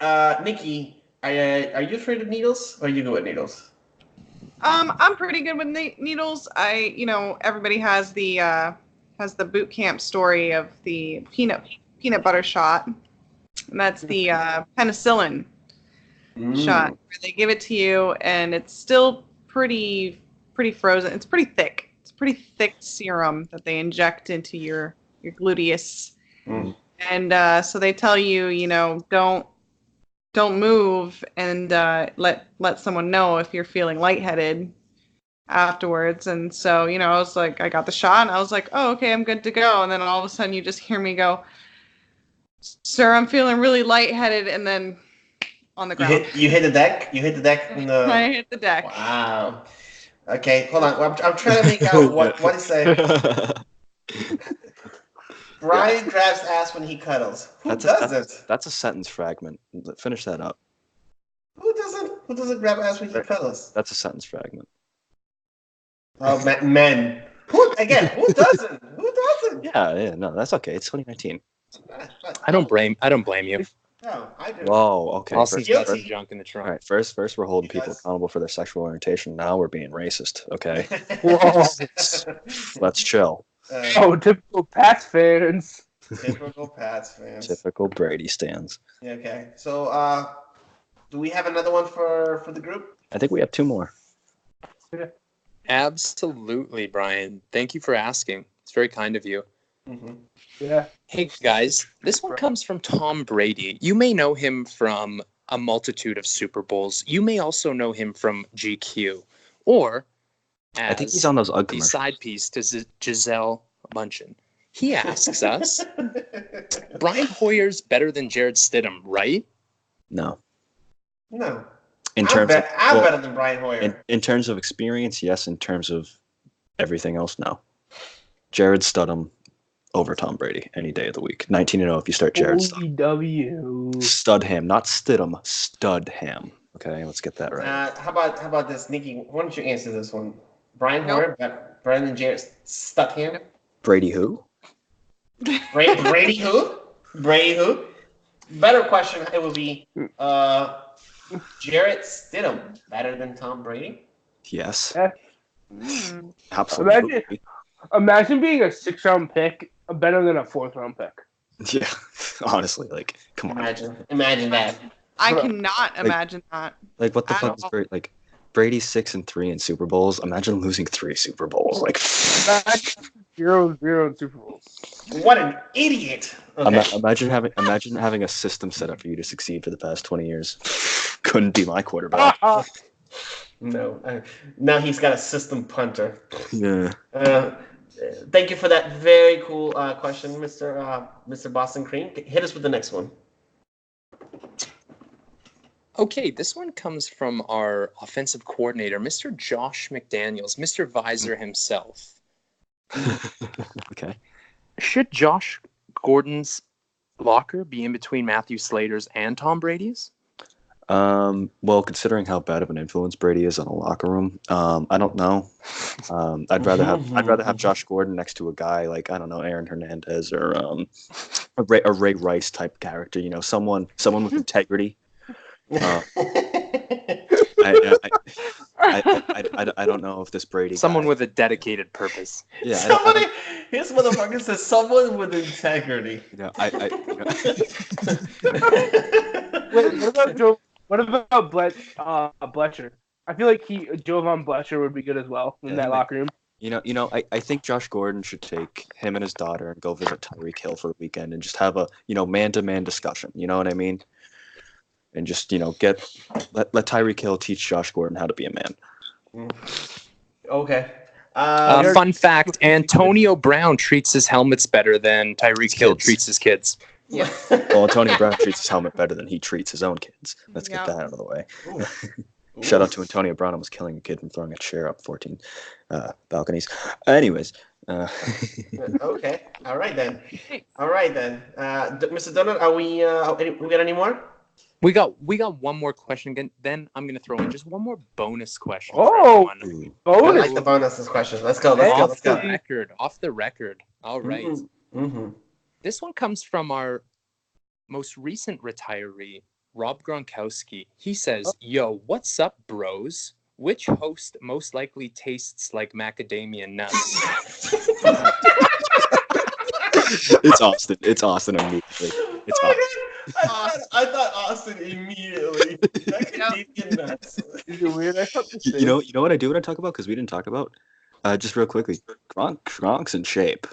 Nikki, are you afraid of needles, or are you good with needles? I'm pretty good with needles. Everybody has the boot camp story of the peanut butter shot, and that's the penicillin shot, where they give it to you, and it's still pretty frozen. It's pretty thick. It's pretty thick serum that they inject into your gluteus, and so they tell you, don't move, and let someone know if you're feeling lightheaded afterwards. And so, I was like, I got the shot, and I was like, oh, okay, I'm good to go. And then all of a sudden you just hear me go, sir, I'm feeling really lightheaded, and then on the ground. You hit the deck? You hit the deck? I hit the deck. Wow. Okay, hold on. I'm trying to make out what he said. Brian grabs ass when he cuddles. Who does it? That's a sentence fragment. Finish that up. Who doesn't grab ass when he cuddles? That's a sentence fragment. Oh, men. Who doesn't? Who doesn't? Yeah, no, that's okay. It's 2019. I don't blame you. No, I do. Whoa, okay. Austin's got some junk in the trunk. All right, first we're holding people accountable for their sexual orientation. Now we're being racist, okay? Let's chill. Typical Pats fans. Typical Pats fans. Typical Brady stands. Yeah, okay. So, do we have another one for the group? I think we have two more. Absolutely, Brian. Thank you for asking. It's very kind of you. Mm-hmm. Yeah. Hey, guys, this one comes from Tom Brady. You may know him from a multitude of Super Bowls. You may also know him from GQ, or as I think he's on those UGG the commercials. side piece to Giselle Bundchen. He asks us, Brian Hoyer's better than Jared Stidham, right? No. No. In I'm terms of better than Brian Hoyer. in terms of experience, yes. In terms of everything else, no. Jared Stidham over Tom Brady any day of the week. 19-0 if you start Jared Stidham. W. Studham, not Stidham. Studham. Okay, let's get that right. How about this, Nikki? Why don't you answer this one? Brian Nope. Hoyer, Brandon Jared stuck him. Brady who? Brady who? Brady who? Better question. It would be Jarrett Stidham better than Tom Brady? Yes. Yeah. Mm. Absolutely. Imagine being a 6th-round pick better than a 4th-round pick. Yeah. Honestly, like, come on. Imagine that. I cannot imagine that. Like, what the At fuck is all. Brady? Like, Brady's 6-3 in Super Bowls. Imagine losing 3 Super Bowls. Like, 0-0 in Super Bowls. What an idiot! Okay. imagine having a system set up for you to succeed for the past 20 years. Couldn't be my quarterback. No. Now he's got a system punter. Yeah. Thank you for that very cool question, Mr. Boston Cream. Hit us with the next one. Okay, this one comes from our offensive coordinator, Mr. Josh McDaniels, Mr. Visor himself. Okay. Should Josh Gordon's locker be in between Matthew Slater's and Tom Brady's? Well, considering how bad of an influence Brady is on a locker room, I don't know. I'd rather have Josh Gordon next to a guy like, I don't know, Aaron Hernandez or a Ray Rice type character. You know, someone with integrity. I don't know if this Brady Someone guy, with a dedicated purpose. yeah. His motherfucker says someone with integrity. You know, Wait, what about Bletcher? I feel like Jovan Bletcher would be good as well in that locker room. I think Josh Gordon should take him and his daughter and go visit Tyreek Hill for a weekend and just have a man-to-man discussion. You know what I mean? And just let Tyreek Hill teach Josh Gordon how to be a man. Okay. Fun fact: Antonio Brown treats his helmets better than Tyreek Hill treats his kids. Yeah. Well, Antonio Brown treats his helmet better than he treats his own kids. Let's get that out of the way. Shout out to Antonio Brown, almost killing a kid from throwing a chair up 14 balconies. Anyways. Okay. All right then. Mr. Donut, we got any more? We got one more question again. Then I'm gonna throw in just one more bonus question. Oh, I bonus! like the bonus question. Let's go. Off the record. All right. Mm-hmm. This one comes from our most recent retiree, Rob Gronkowski. He says, "Yo, what's up, bros? Which host most likely tastes like macadamia nuts?" It's Austin immediately. It's Austin. I thought Austin immediately. Macadamia nuts. Is it weird? I thought the same. You know what I do want to talk about because we didn't talk about. Just real quickly, Gronk's in shape.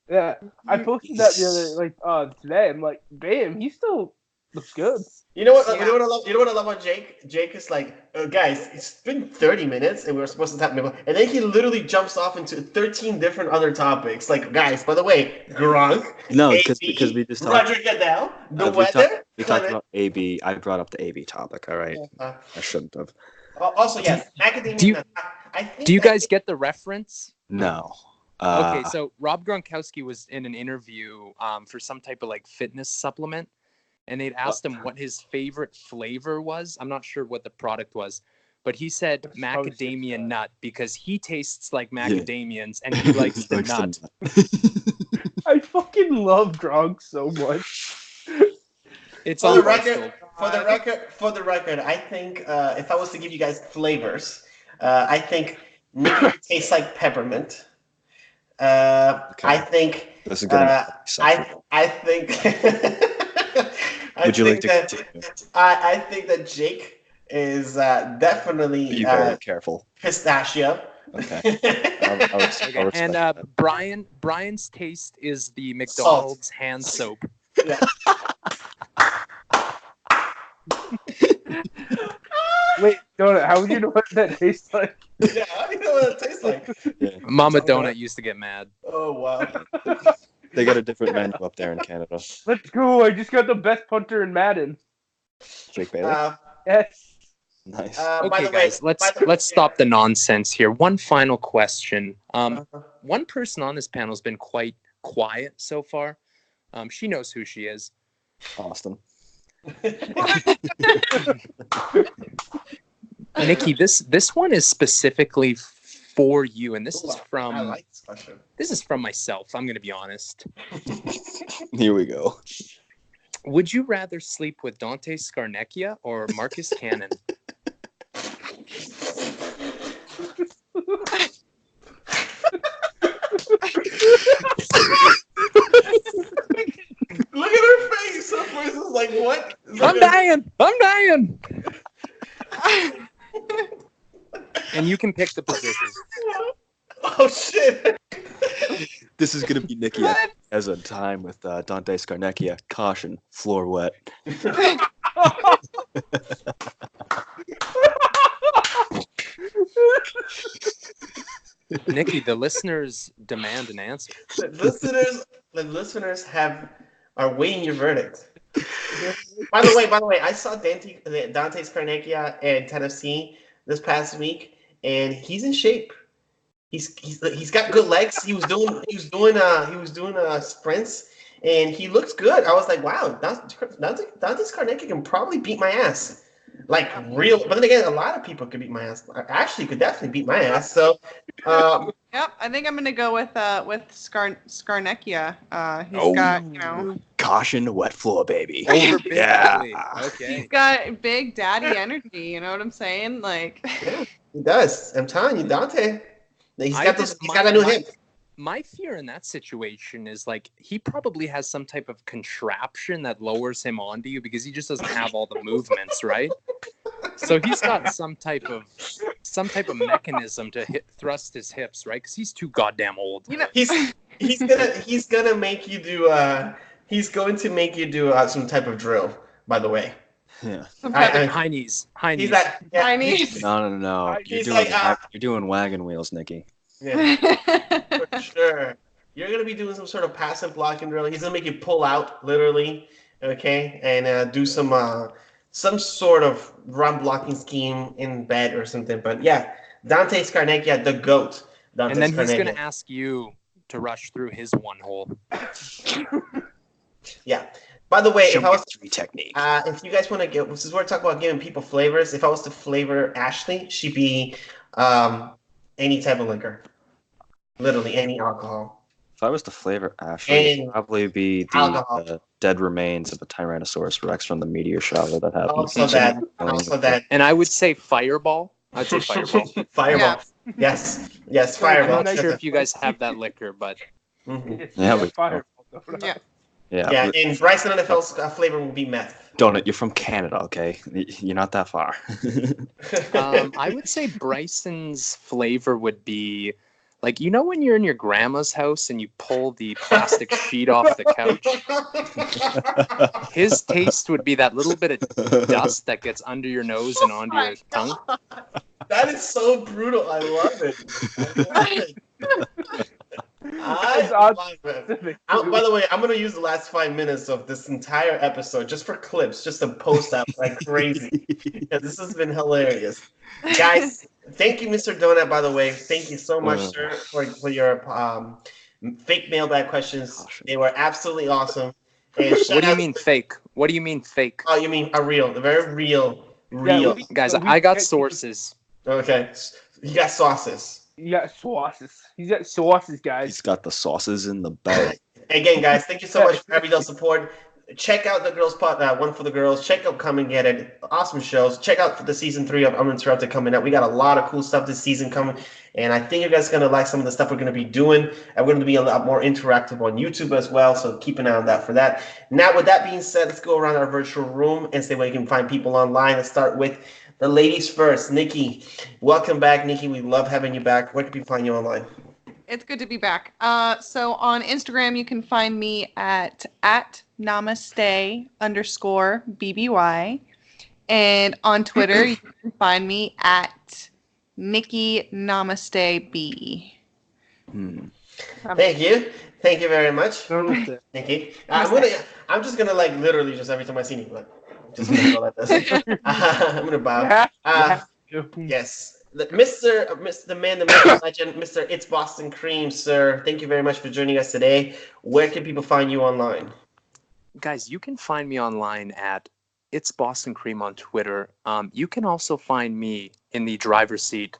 Yeah, I posted that the other today. I'm like, damn, he still looks good. You know what? You know what I love? You know what I love about Jake? Jake is like, guys, it's been 30 minutes and we were supposed to talk about, and then he literally jumps off into 13 different other topics. Like, guys, by the way, Gronk. No, AB, because we just talked. Roger Goodell, the we weather. talked about AB. I brought up the AB topic. All right, I shouldn't have. Also, yes, academia. Do you guys get the reference? No. Okay, so Rob Gronkowski was in an interview for some type of like fitness supplement, and they'd asked him what his favorite flavor was. I'm not sure what the product was, but he said macadamia nut because he tastes like macadamians and he likes the nut. I fucking love Gronk so much. It's For on the record, I think if I was to give you guys flavors, I think Nicky tastes like peppermint. I think. This is gonna be I think. Would you like to that, continue? I think that Jake is definitely Be very careful. pistachio. Okay. Okay. And Brian's taste is the McDonald's hand soap. Yeah. Wait, Donut, how would you know what that tastes like? Yeah, I don't know what it tastes like. Yeah. Mama Donut used to get mad. Oh wow. They got a different menu up there in Canada. Let's go! I just got the best punter in Madden. Jake Bailey. Yes. Nice. By Okay, the way, guys, let's stop the nonsense here. One final question. One person on this panel has been quite quiet so far. She knows who she is. Austin. Nikki, this one is specifically for you, and this is I from like this question. myself. I'm going to be honest. Here we go. Would you rather sleep with Dante Scarnecchia or Marcus Cannon? Look at her face. Her face is like, what? I'm dying. And you can pick the position. Oh shit. This is gonna be Nikki as a time with Dante Scarnecchia. Caution, floor wet. Nikki, the listeners demand an answer. The listeners are weighing your verdict. By the way, I saw Dante Scarnecchia in Tennessee this past week, and he's in shape. He's got good legs. He was doing sprints, and he looks good. I was like, wow, Dante Scarnecchia can probably beat my ass. Like real, but then again, a lot of people could beat my ass. Ashley could definitely beat my ass. So, Yep, I think I'm gonna go with Scarnecchia. He's got, Caution, wet floor, baby. Over Big Yeah. Billy. Okay. he's got big daddy energy. You know what I'm saying? Like, yeah, he does. I'm telling you, Dante. He's got a new hip. My fear in that situation is like he probably has some type of contraption that lowers him onto you because he just doesn't have all the movements, right? So he's got some type of mechanism to thrust his hips, right? Because he's too goddamn old. you know, He's gonna make you do he's going to make you do some type of drill. By the way, Yeah. High knees. he's like Chinese. No. You're He's doing like, you're doing wagon wheels, Nikki. yeah, for sure. You're gonna be doing some sort of passive blocking drill. He's gonna make you pull out, literally, okay, and do some sort of run blocking scheme in bed or something. But yeah, Dante Scarnecchia, the GOAT. Dante And then Scarnecchia. he's going to ask you to rush through his one hole. Yeah. By the way, Show if I me was three technique. if you guys want to get, since we're talking about giving people flavors, if I was to flavor Ashley, she'd be any type of liquor, literally any alcohol. If I was to flavor Ashley, it'd And probably be alcohol. the dead remains of a Tyrannosaurus Rex from the meteor shower that happened. Also that. And I would say Fireball. I'd say Fireball. Fireball. Yes, Fireball. I'm not sure if you guys have that liquor, but Mhm. Yeah, we- fire. Yeah. Yeah, and BrycenNFL's flavor will be meth. Donut, you're from Canada, okay? You're not that far. I would say Bryson's flavor would be like, you know when you're in your grandma's house and you pull the plastic sheet off the couch? His taste would be that little bit of dust that gets under your nose and onto your tongue. That is so brutal. I love it. I love it. By the way, I'm going to use the last 5 minutes of this entire episode just for clips, just to post up like crazy. Yeah, this has been hilarious. Guys, thank you, Mr. Donut, by the way. Thank you so much, sir, for your fake mailbag questions. They were absolutely awesome. And What do you mean fake? What do you mean fake? Oh, you mean a real, the very real. Guys, I got sources. Okay. You got sauces. You got sauces. He's got sauces, guys. He's got the sauces in the bag. Again, guys, thank you so much for every little support. check out the girls pod, one for the girls. Check out Come and Get It. Awesome shows. Check out the season 3 of Uninterrupted coming out. We got a lot of cool stuff this season coming, and I think you guys are gonna like some of the stuff we're gonna be doing. And we're gonna be a lot more interactive on YouTube as well. So keep an eye on that for that. Now, with that being said, let's go around our virtual room and see where you can find people online. Let's start with the ladies first. Nikki, welcome back, Nikki. We love having you back. Where can people find you online? It's good to be back. So on Instagram, you can find me at namaste_BBY. And on Twitter, you can find me at Nikki Namaste B. Thank you. Thank you very much, Nikki. I'm just gonna like literally just every time I see you, like, just gonna go like this. I'm gonna bow. Yes. Mr. Man, the myth, legend, Mr. It's Boston Cream, sir. Thank you very much for joining us today. Where can people find you online? Guys, you can find me online at It's Boston Cream on Twitter. You can also find me in the driver's seat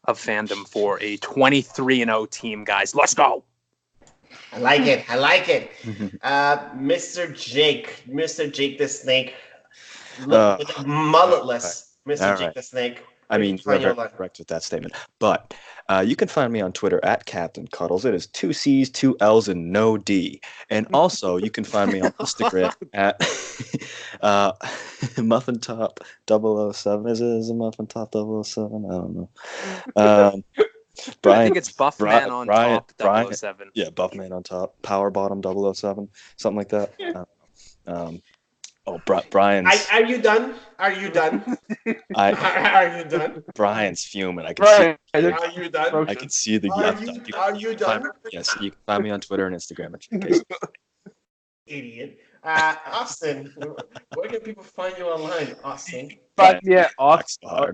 of fandom for a 23-0 team, guys. Let's go. I like it. Mr. Jake the Snake. Mulletless. Mr. Jake the Snake. I mean, you're correct with that statement. But you can find me on Twitter at Captain Cuddles. It is 2 C's, 2 L's, and no D. And also, you can find me on Instagram at Muffin Top 007. Is it Muffin Top 007? I don't know. Brian, I think it's Buffman on top 007. Yeah, Buffman on top. Power Bottom 007. Something like that. Brian's. Are you done? Are you done? Brian's fuming. I can see. Are you done? I can see the. Are you done? Yes, you can find me on Twitter and Instagram. Idiot. Austin, where can people find you online, Austin? Find me at Austin.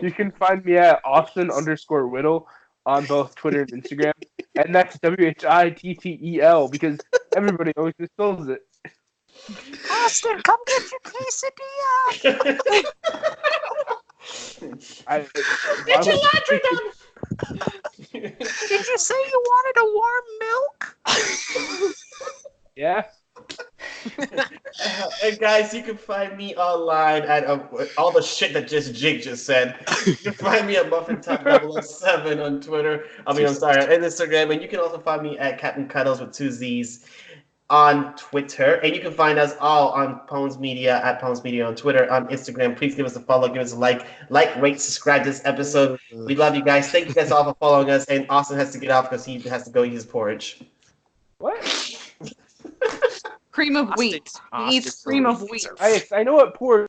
You can find me at Austin_Whittle on both Twitter and Instagram, and that's WHITTEL because everybody always misspells it. Austin, come get your quesadilla. Get your laundry done. Did you say you wanted a warm milk? Yeah. And guys, you can find me online at all the shit that Jake just said. You can find me at MuffinTop007 on Twitter. On Instagram. And you can also find me at Captain Cuddles with 2 Z's on Twitter. And you can find us all on Pones Media at Pones Media on Twitter, on Instagram. Please give us a follow, give us a like, rate, subscribe to this episode. We love you guys. Thank you guys all for following us. And Austin has to get off because he has to go eat his porridge. What? Cream of wheat. He eats cream of wheat. I know what porridge